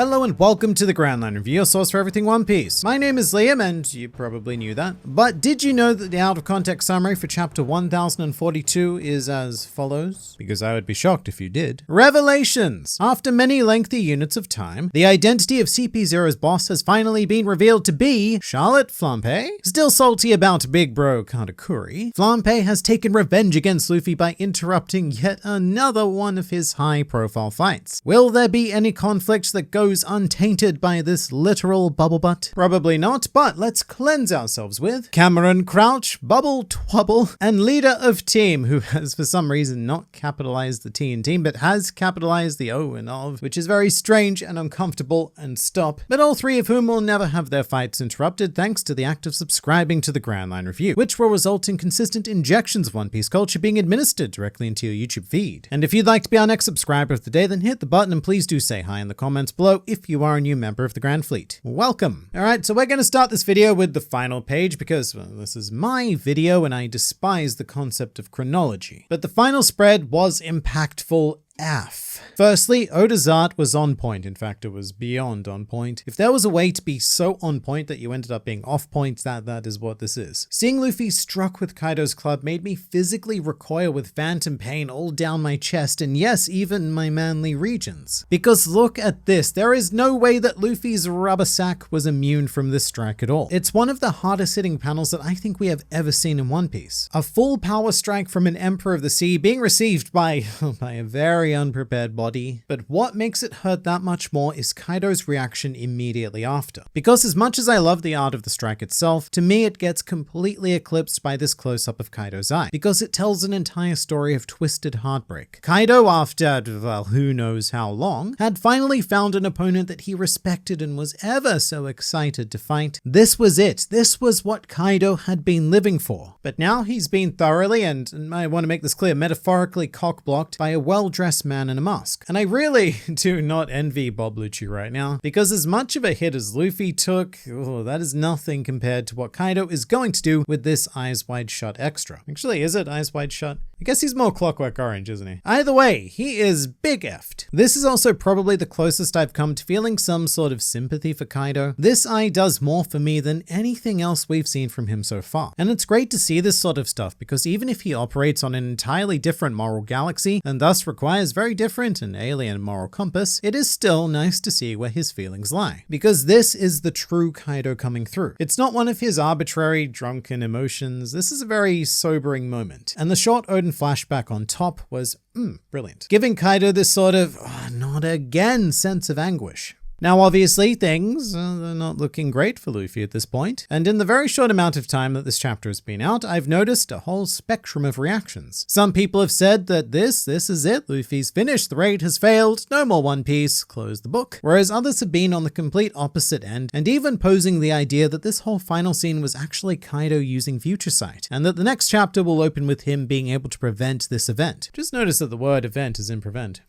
Hello and welcome to the Grand Line Review, your source for everything One Piece. My name is Liam, and you probably knew that. But did you know that the out-of-context summary for chapter 1042 is as follows? Because I would be shocked if you did. Revelations! After many lengthy units of time, the identity of CP0's boss has finally been revealed to be Charlotte Flampe. Still salty about Big Bro Katakuri, Flampe has taken revenge against Luffy by interrupting yet another one of his high-profile fights. Will there be any conflict that goes untainted by this literal bubble butt? Probably not, but let's cleanse ourselves with Cameron Crouch, Bubble Twubble, and leader of team, who has for some reason not capitalized the T in team, but has capitalized the O in of, which is very strange and uncomfortable and stop. But all three of whom will never have their fights interrupted thanks to the act of subscribing to the Grand Line Review, which will result in consistent injections of One Piece culture being administered directly into your YouTube feed. And if you'd like to be our next subscriber of the day, then hit the button and please do say hi in the comments below if you are a new member of the Grand Fleet. Welcome. Alright, so we're going to start this video with the final page because, well, this is my video and I despise the concept of chronology. But the final spread was impactful AF. Firstly, Oda's art was on point. In fact, it was beyond on point. If there was a way to be so on point that you ended up being off point, that is what this is. Seeing Luffy struck with Kaido's club made me physically recoil with phantom pain all down my chest and yes, even my manly regions. Because look at this, there is no way that Luffy's rubber sack was immune from this strike at all. It's one of the hardest hitting panels that I think we have ever seen in One Piece. A full power strike from an Emperor of the Sea being received by a very unprepared body. But what makes it hurt that much more is Kaido's reaction immediately after. Because as much as I love the art of the strike itself, to me it gets completely eclipsed by this close-up of Kaido's eye, because it tells an entire story of twisted heartbreak. Kaido, after, well, who knows how long, had finally found an opponent that he respected and was ever so excited to fight. This was it. This was what Kaido had been living for. But now he's been thoroughly, and I want to make this clear, metaphorically cock-blocked by a well-dressed man in a mask. And I really do not envy Bob Lucci right now, because as much of a hit as Luffy took, that is nothing compared to what Kaido is going to do with this Eyes Wide Shut extra. Actually, is it Eyes Wide Shut? I guess he's more Clockwork Orange, isn't he? Either way, he is big effed. This is also probably the closest I've come to feeling some sort of sympathy for Kaido. This eye does more for me than anything else we've seen from him so far. And it's great to see this sort of stuff, because even if he operates on an entirely different moral galaxy, and thus requires very different and alien moral compass, it is still nice to see where his feelings lie. Because this is the true Kaido coming through. It's not one of his arbitrary, drunken emotions. This is a very sobering moment. And the short Oden flashback on top was, brilliant. Giving Kaido this sort of, not again sense of anguish. Now, obviously, things are not looking great for Luffy at this point, and in the very short amount of time that this chapter has been out, I've noticed a whole spectrum of reactions. Some people have said that this is it, Luffy's finished, the raid has failed, no more One Piece, close the book, whereas others have been on the complete opposite end, and even posing the idea that this whole final scene was actually Kaido using Future Sight, and that the next chapter will open with him being able to prevent this event. Just notice that the word event is ImPrevent.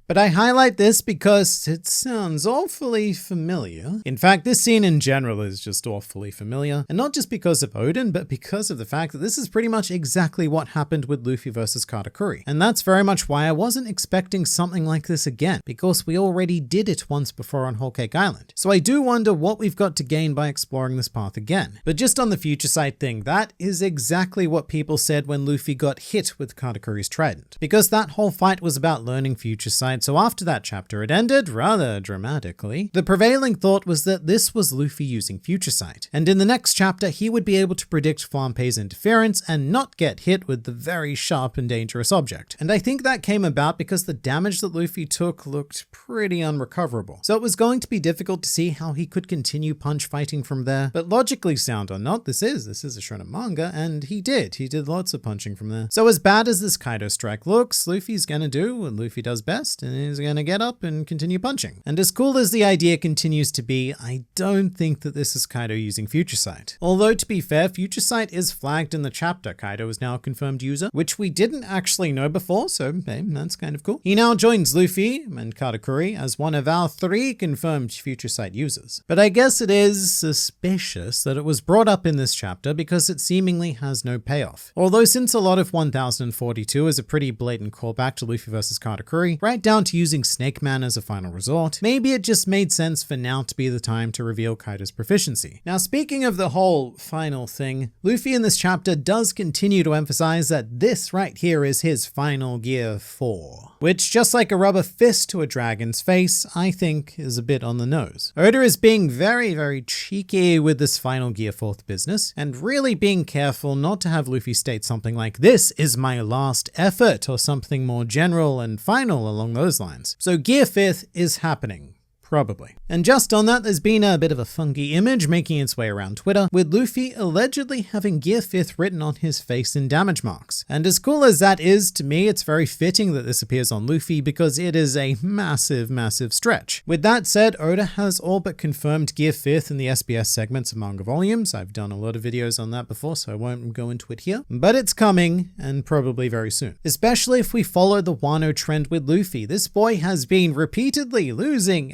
But I highlight this because it sounds awfully familiar. In fact, this scene in general is just awfully familiar, and not just because of Oden, but because of the fact that this is pretty much exactly what happened with Luffy versus Katakuri. And that's very much why I wasn't expecting something like this again, because we already did it once before on Whole Cake Island. So I do wonder what we've got to gain by exploring this path again. But just on the Future Sight thing, that is exactly what people said when Luffy got hit with Katakuri's trident. Because that whole fight was about learning Future Sight, so after that chapter it ended, rather dramatically, the prevailing thought was that this was Luffy using Future Sight, and in the next chapter he would be able to predict Flampe's interference and not get hit with the very sharp and dangerous object. And I think that came about because the damage that Luffy took looked pretty unrecoverable, so it was going to be difficult to see how he could continue punch fighting from there. But logically sound or not, this is a shonen manga, and he did lots of punching from there. So as bad as this Kaido strike looks, Luffy's gonna do what Luffy does best, and he's gonna get up and continue punching. And as cool as the idea continues to be, I don't think that this is Kaido using Future Sight. Although to be fair, Future Sight is flagged in the chapter. Kaido is now a confirmed user, which we didn't actually know before, so hey, that's kind of cool. He now joins Luffy and Katakuri as one of our 3 confirmed Future Sight users. But I guess it is suspicious that it was brought up in this chapter because it seemingly has no payoff. Although since a lot of 1042 is a pretty blatant callback to Luffy versus Katakuri, right down to using Snake Man as a final resort, maybe it just made sense for now to be the time to reveal Kaido's proficiency. Now, speaking of the whole final thing, Luffy in this chapter does continue to emphasize that this right here is his final Gear 4, which, just like a rubber fist to a dragon's face, I think is a bit on the nose. Oda is being very cheeky with this final Gear 4th business, and really being careful not to have Luffy state something like, "This is my last effort," or something more general and final along those lines. So Gear 5th is happening. Probably. And just on that, there's been a bit of a funky image making its way around Twitter, with Luffy allegedly having Gear 5th written on his face in damage marks. And as cool as that is, to me, it's very fitting that this appears on Luffy because it is a massive stretch. With that said, Oda has all but confirmed Gear 5th in the SBS segments of manga volumes. I've done a lot of videos on that before, so I won't go into it here. But it's coming, and probably very soon. Especially if we follow the Wano trend with Luffy. This boy has been repeatedly losing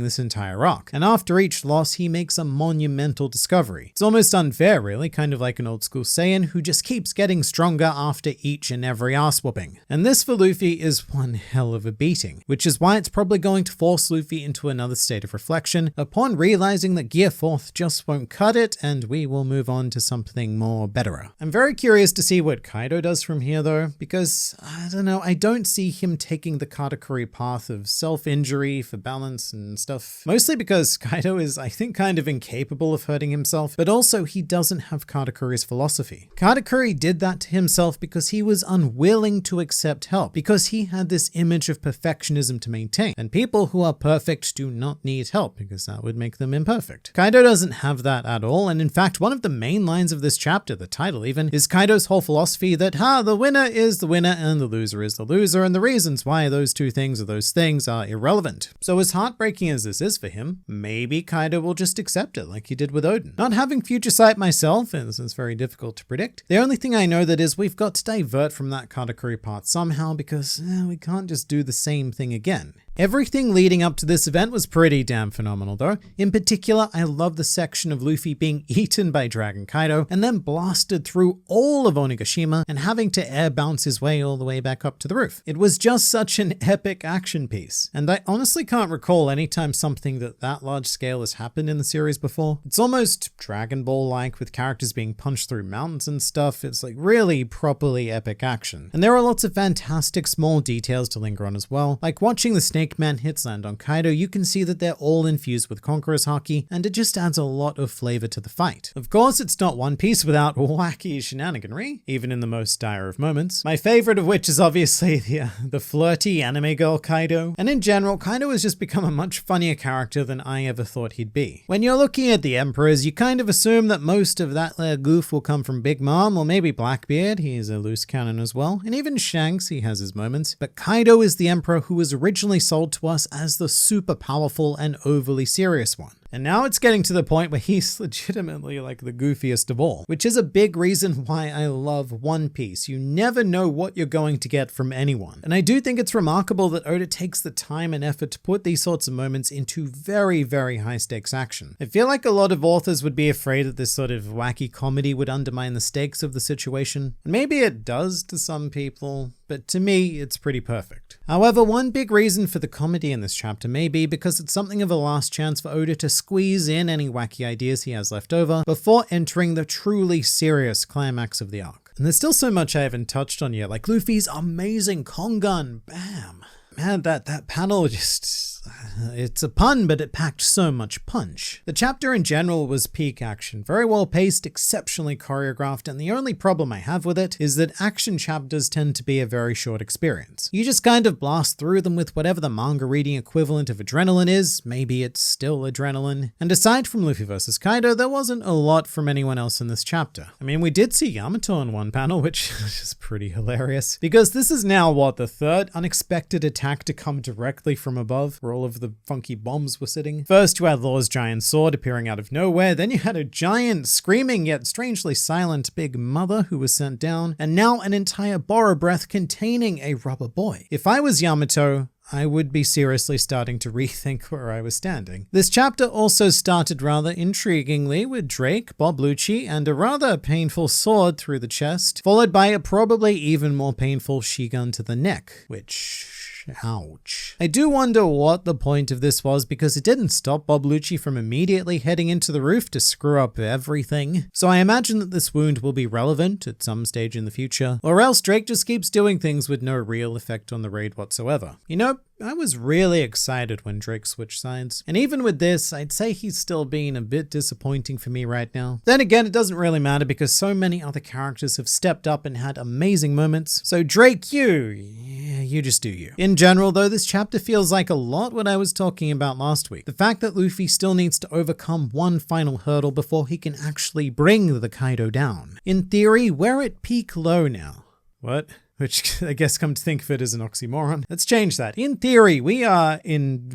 this entire arc. And after each loss, he makes a monumental discovery. It's almost unfair, really, kind of like an old school Saiyan who just keeps getting stronger after each and every ass whooping. And this for Luffy is one hell of a beating, which is why it's probably going to force Luffy into another state of reflection upon realizing that Gear 4th just won't cut it and we will move on to something more betterer. I'm very curious to see what Kaido does from here though, because I don't know, I don't see him taking the Katakuri path of self-injury for balance and stuff. Mostly because Kaido is, I think, kind of incapable of hurting himself, but also he doesn't have Katakuri's philosophy. Katakuri did that to himself because he was unwilling to accept help, because he had this image of perfectionism to maintain, and people who are perfect do not need help because that would make them imperfect. Kaido doesn't have that at all, and in fact, one of the main lines of this chapter, the title even, is Kaido's whole philosophy that, the winner is the winner and the loser is the loser, and the reasons why those two things or those things are irrelevant. So as heartbreaking as this is for him, maybe Kaido will just accept it like he did with Odin. Not having future sight myself, and this is very difficult to predict, the only thing I know that is we've got to divert from that Katakuri part somehow because we can't just do the same thing again. Everything leading up to this event was pretty damn phenomenal though. In particular, I love the section of Luffy being eaten by Dragon Kaido and then blasted through all of Onigashima and having to air bounce his way all the way back up to the roof. It was just such an epic action piece, and I honestly can't recall any time something that large scale has happened in the series before. It's almost Dragon Ball-like with characters being punched through mountains and stuff. It's like really properly epic action. And there are lots of fantastic small details to linger on as well, like watching the Snake Man hits land on Kaido. You can see that they're all infused with Conqueror's Haki, and it just adds a lot of flavor to the fight. Of course, it's not One Piece without wacky shenaniganry, even in the most dire of moments. My favorite of which is obviously the flirty anime girl Kaido. And in general, Kaido has just become a much funnier character than I ever thought he'd be. When you're looking at the Emperors, you kind of assume that most of that goof will come from Big Mom, or maybe Blackbeard. He's a loose cannon as well. And even Shanks, he has his moments. But Kaido is the Emperor who was originally sold to us as the super powerful and overly serious one. And now it's getting to the point where he's legitimately like the goofiest of all, which is a big reason why I love One Piece. You never know what you're going to get from anyone. And I do think it's remarkable that Oda takes the time and effort to put these sorts of moments into very high stakes action. I feel like a lot of authors would be afraid that this sort of wacky comedy would undermine the stakes of the situation. And maybe it does to some people, but to me, it's pretty perfect. However, one big reason for the comedy in this chapter may be because it's something of a last chance for Oda to squeeze in any wacky ideas he has left over before entering the truly serious climax of the arc. And there's still so much I haven't touched on yet, like Luffy's amazing Kongan, bam. Man, that panel just, it's a pun, but it packed so much punch. The chapter in general was peak action, very well paced, exceptionally choreographed, and the only problem I have with it is that action chapters tend to be a very short experience. You just kind of blast through them with whatever the manga reading equivalent of adrenaline is, maybe it's still adrenaline. And aside from Luffy versus Kaido, there wasn't a lot from anyone else in this chapter. I mean, we did see Yamato in one panel, which is pretty hilarious, because this is now, the third unexpected attack to come directly from above, where all of the funky bombs were sitting. First, you had Law's giant sword appearing out of nowhere, then you had a giant, screaming yet strangely silent big mother who was sent down, and now an entire Borrow Breath containing a rubber boy. If I was Yamato, I would be seriously starting to rethink where I was standing. This chapter also started rather intriguingly with Drake, Bob Lucci, and a rather painful sword through the chest, followed by a probably even more painful Shigun to the neck, which Ouch. I do wonder what the point of this was, because it didn't stop Bob Lucci from immediately heading into the roof to screw up everything. So I imagine that this wound will be relevant at some stage in the future, or else Drake just keeps doing things with no real effect on the raid whatsoever. You know, I was really excited when Drake switched sides, and even with this, I'd say he's still being a bit disappointing for me right now. Then again, it doesn't really matter because so many other characters have stepped up and had amazing moments. So Drake, you just do you. In general though, this chapter feels like a lot what I was talking about last week. The fact that Luffy still needs to overcome one final hurdle before he can actually bring the Kaido down. In theory, we're at peak low now. What? Which I guess, come to think of it, is an oxymoron. Let's change that. In theory, we are in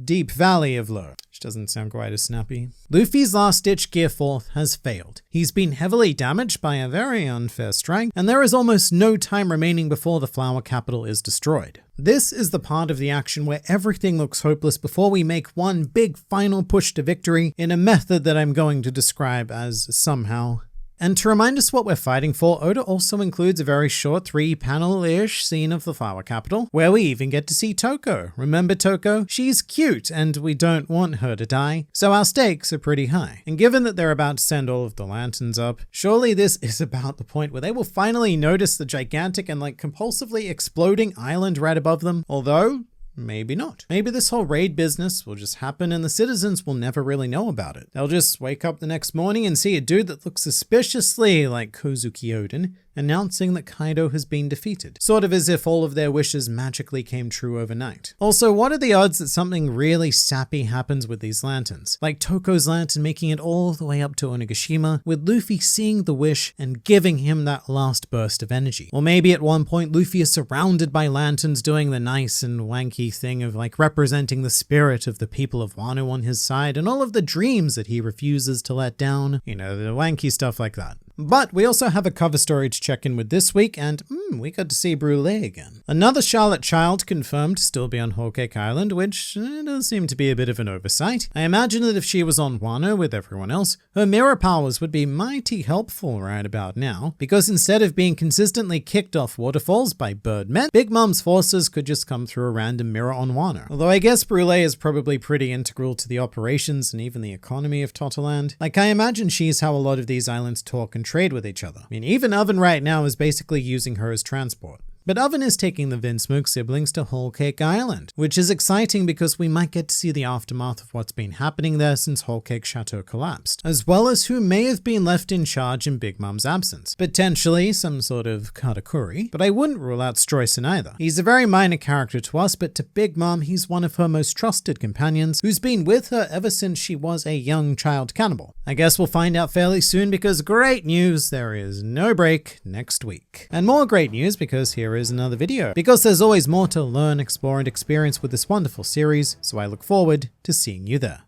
deep valley of low, which doesn't sound quite as snappy. Luffy's last-ditch gear fourth has failed. He's been heavily damaged by a very unfair strike, and there is almost no time remaining before the flower capital is destroyed. This is the part of the action where everything looks hopeless before we make one big final push to victory in a method that I'm going to describe as somehow. And to remind us what we're fighting for, Oda also includes a very short 3-panel-ish scene of the flower capital, where we even get to see Toko. Remember Toko? She's cute, and we don't want her to die, so our stakes are pretty high. And given that they're about to send all of the lanterns up, surely this is about the point where they will finally notice the gigantic and compulsively exploding island right above them, although maybe not. Maybe this whole raid business will just happen and the citizens will never really know about it. They'll just wake up the next morning and see a dude that looks suspiciously like Kozuki Oden announcing that Kaido has been defeated. Sort of as if all of their wishes magically came true overnight. Also, what are the odds that something really sappy happens with these lanterns? Like Toko's lantern making it all the way up to Onigashima, with Luffy seeing the wish and giving him that last burst of energy. Or maybe at one point Luffy is surrounded by lanterns doing the nice and wanky thing of representing the spirit of the people of Wano on his side and all of the dreams that he refuses to let down. You know, the wanky stuff like that. But we also have a cover story to check in with this week, and we got to see Brulee again. Another Charlotte child confirmed to still be on Whole Cake Island, which does seem to be a bit of an oversight. I imagine that if she was on Wano with everyone else, her mirror powers would be mighty helpful right about now, because instead of being consistently kicked off waterfalls by birdmen, Big Mom's forces could just come through a random mirror on Wano. Although I guess Brulee is probably pretty integral to the operations and even the economy of Totoland. I imagine she's how a lot of these islands talk and trade with each other. I mean, even Oven right now is basically using her as transport. But Oven is taking the Vinsmoke siblings to Whole Cake Island, which is exciting because we might get to see the aftermath of what's been happening there since Whole Cake Chateau collapsed, as well as who may have been left in charge in Big Mom's absence. Potentially some sort of Katakuri, but I wouldn't rule out Streusen either. He's a very minor character to us, but to Big Mom, he's one of her most trusted companions, who's been with her ever since she was a young child cannibal. I guess we'll find out fairly soon because great news, there is no break next week. And more great news because here is another video, because there's always more to learn, explore, and experience with this wonderful series, so I look forward to seeing you there.